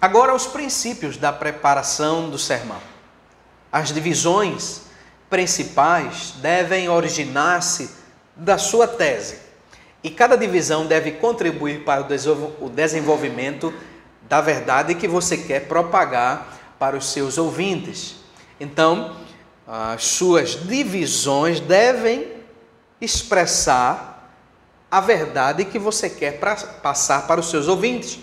Agora, os princípios da preparação do sermão. As divisões principais devem originar-se da sua tese, e cada divisão deve contribuir para o desenvolvimento da verdade que você quer propagar para os seus ouvintes. Então, as suas divisões devem expressar a verdade que você quer passar para os seus ouvintes.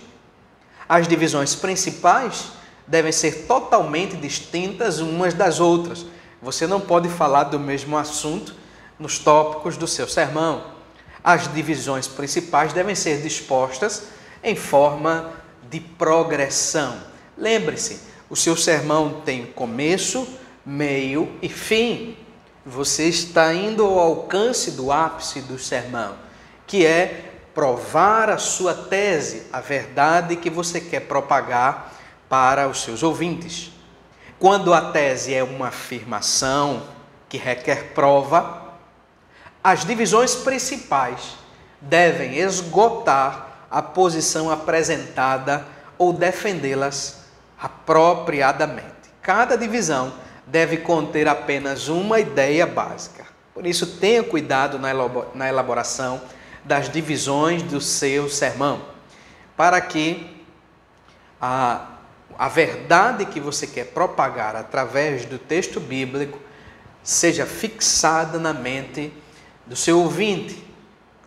As divisões principais devem ser totalmente distintas umas das outras. Você não pode falar do mesmo assunto nos tópicos do seu sermão. As divisões principais devem ser dispostas em forma de progressão. Lembre-se, o seu sermão tem começo, meio e fim. Você está indo ao alcance do ápice do sermão, que é provar a sua tese, a verdade que você quer propagar para os seus ouvintes. Quando a tese é uma afirmação que requer prova, as divisões principais devem esgotar a posição apresentada ou defendê-las apropriadamente. Cada divisão deve conter apenas uma ideia básica. Por isso, tenha cuidado na elaboração das divisões do seu sermão, para que a verdade que você quer propagar através do texto bíblico seja fixada na mente do seu ouvinte,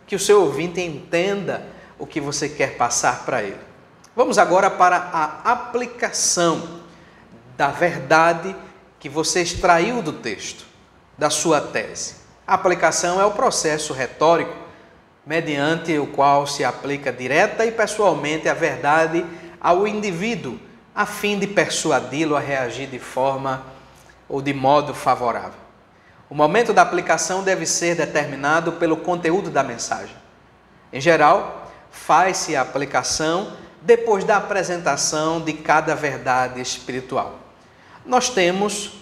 que o seu ouvinte entenda o que você quer passar para ele. Vamos agora para a aplicação da verdade que você extraiu do texto, da sua tese. A aplicação é o processo retórico mediante o qual se aplica direta e pessoalmente a verdade ao indivíduo, a fim de persuadi-lo a reagir de forma ou de modo favorável. O momento da aplicação deve ser determinado pelo conteúdo da mensagem. Em geral, faz-se a aplicação depois da apresentação de cada verdade espiritual. Nós temos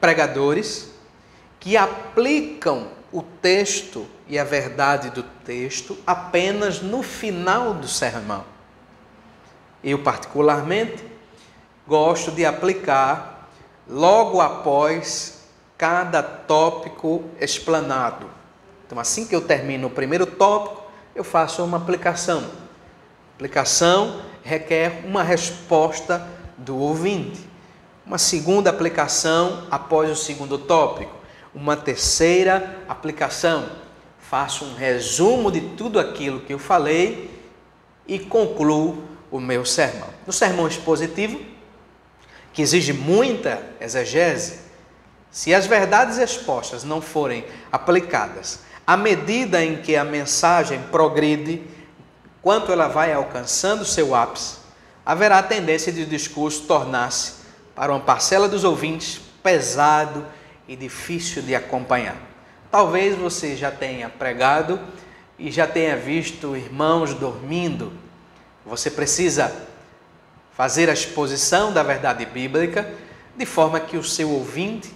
pregadores que aplicam o texto e a verdade do texto apenas no final do sermão. Eu, particularmente, gosto de aplicar logo após cada tópico explanado. Então, assim que eu termino o primeiro tópico, eu faço uma aplicação. A aplicação requer uma resposta do ouvinte. Uma segunda aplicação após o segundo tópico. Uma terceira aplicação. Faço um resumo de tudo aquilo que eu falei e concluo o meu sermão. No sermão expositivo, que exige muita exegese, se as verdades expostas não forem aplicadas à medida em que a mensagem progride, quanto ela vai alcançando seu ápice, haverá a tendência de o discurso tornar-se, para uma parcela dos ouvintes, pesado e difícil de acompanhar. Talvez você já tenha pregado e já tenha visto irmãos dormindo. Você precisa fazer a exposição da verdade bíblica de forma que o seu ouvinte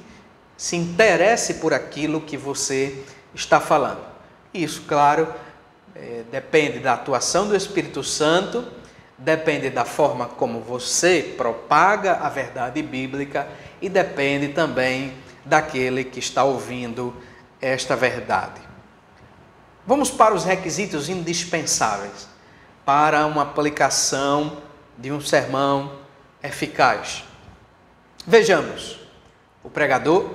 se interesse por aquilo que você está falando. Isso, claro, depende da atuação do Espírito Santo, depende da forma como você propaga a verdade bíblica e depende também daquele que está ouvindo esta verdade. Vamos para os requisitos indispensáveis para uma aplicação de um sermão eficaz. Vejamos, o pregador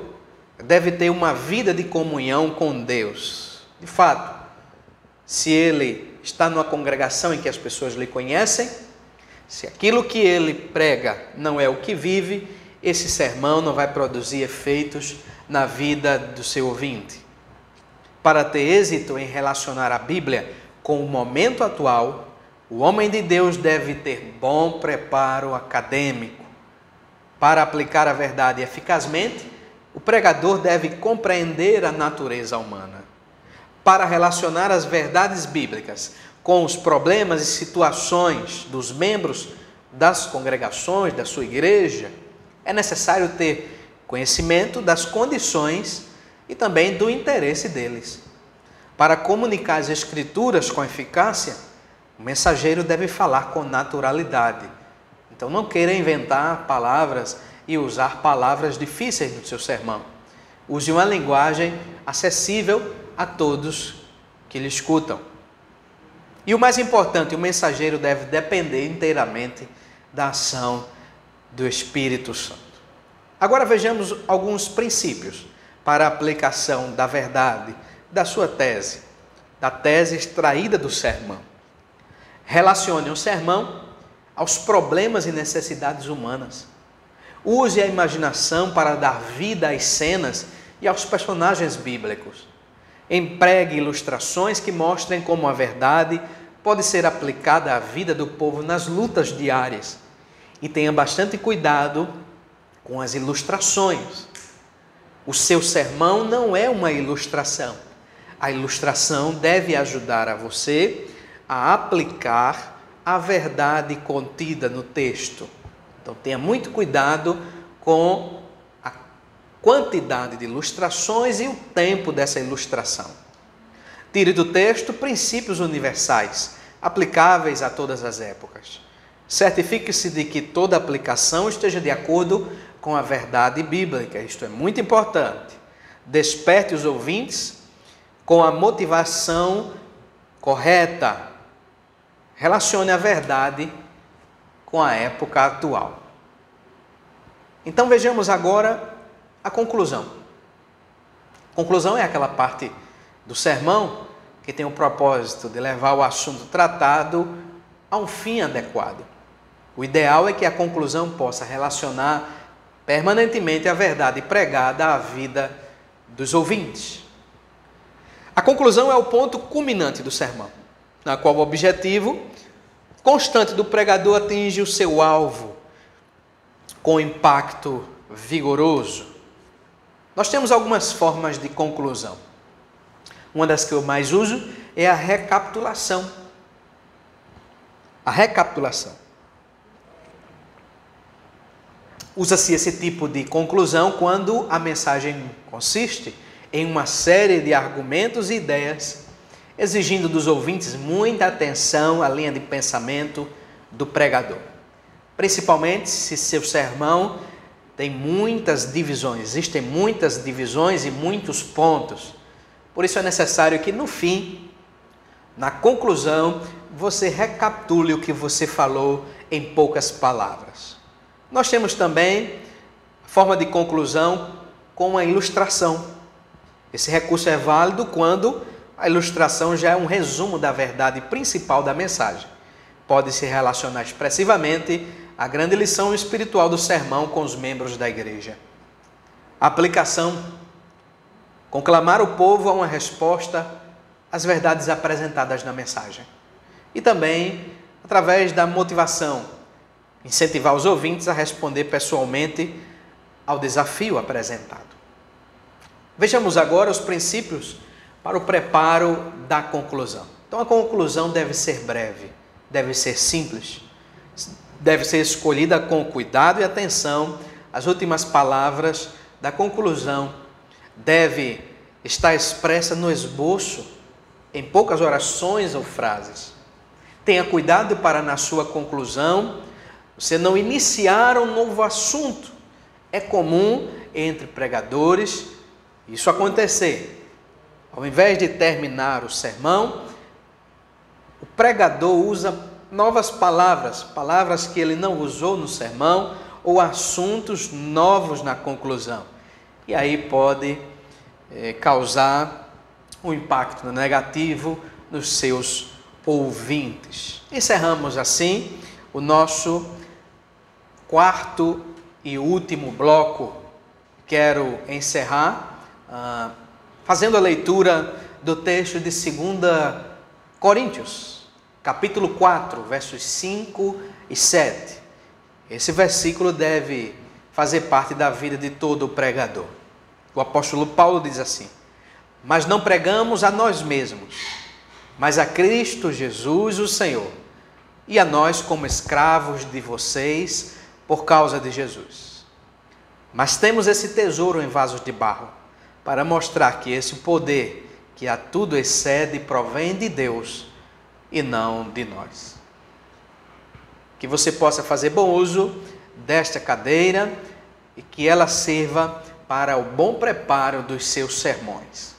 deve ter uma vida de comunhão com Deus. De fato, se ele está numa congregação em que as pessoas lhe conhecem, se aquilo que ele prega não é o que vive, esse sermão não vai produzir efeitos na vida do seu ouvinte. Para ter êxito em relacionar a Bíblia com o momento atual, o homem de Deus deve ter bom preparo acadêmico. Para aplicar a verdade eficazmente, o pregador deve compreender a natureza humana. Para relacionar as verdades bíblicas com os problemas e situações dos membros das congregações, da sua igreja, é necessário ter conhecimento das condições e também do interesse deles. Para comunicar as Escrituras com eficácia, O mensageiro deve falar com naturalidade. Então não queira inventar palavras e usar palavras difíceis no seu sermão. Use uma linguagem acessível a todos que lhe escutam. E o mais importante, o mensageiro deve depender inteiramente da ação do Espírito Santo. Agora vejamos alguns princípios para a aplicação da verdade da sua tese, da tese extraída do sermão. Relacione o sermão aos problemas e necessidades humanas. Use a imaginação para dar vida às cenas e aos personagens bíblicos. Empregue ilustrações que mostrem como a verdade pode ser aplicada à vida do povo nas lutas diárias. E tenha bastante cuidado com as ilustrações. O seu sermão não é uma ilustração. A ilustração deve ajudar a você a aplicar a verdade contida no texto. Então tenha muito cuidado com a quantidade de ilustrações e o tempo dessa ilustração. Tire do texto princípios universais, aplicáveis a todas as épocas. Certifique-se de que toda aplicação esteja de acordo com a verdade bíblica. Isto é muito importante. Desperte os ouvintes com a motivação correta. Relacione a verdade com a época atual. Então vejamos agora a conclusão. A conclusão é aquela parte do sermão que tem o propósito de levar o assunto tratado a um fim adequado. O ideal é que a conclusão possa relacionar permanentemente a verdade pregada à vida dos ouvintes. A conclusão é o ponto culminante do sermão, na qual o objetivo constante do pregador atinge o seu alvo com impacto vigoroso. Nós temos algumas formas de conclusão. Uma das que eu mais uso é a recapitulação. A recapitulação. Usa-se esse tipo de conclusão quando a mensagem consiste em uma série de argumentos e ideias, exigindo dos ouvintes muita atenção à linha de pensamento do pregador. Principalmente se seu sermão tem muitas divisões, existem muitas divisões e muitos pontos. Por isso é necessário que no fim, na conclusão, você recapitule o que você falou em poucas palavras. Nós temos também a forma de conclusão com a ilustração. Esse recurso é válido quando a ilustração já é um resumo da verdade principal da mensagem. Pode se relacionar expressivamente à grande lição espiritual do sermão com os membros da igreja. A aplicação: conclamar o povo a uma resposta às verdades apresentadas na mensagem. E também, através da motivação, incentivar os ouvintes a responder pessoalmente ao desafio apresentado. Vejamos agora os princípios para o preparo da conclusão. Então a conclusão deve ser breve, deve ser simples, deve ser escolhida com cuidado e atenção. As últimas palavras da conclusão deve estar expressa no esboço, em poucas orações ou frases. Tenha cuidado para na sua conclusão você não iniciar um novo assunto. É comum entre pregadores isso acontecer. Ao invés de terminar o sermão, o pregador usa novas palavras, palavras que ele não usou no sermão, ou assuntos novos na conclusão. E aí pode causar um impacto negativo nos seus ouvintes. Encerramos assim o nosso quarto e último bloco. Quero encerrar fazendo a leitura do texto de 2 Coríntios, capítulo 4, versos 5 e 7. Esse versículo deve fazer parte da vida de todo o pregador. O apóstolo Paulo diz assim: mas não pregamos a nós mesmos, mas a Cristo Jesus, o Senhor, e a nós como escravos de vocês por causa de Jesus. Mas temos esse tesouro em vasos de barro, para mostrar que esse poder, que a tudo excede, provém de Deus, e não de nós. Que você possa fazer bom uso desta cadeira e que ela sirva para o bom preparo dos seus sermões.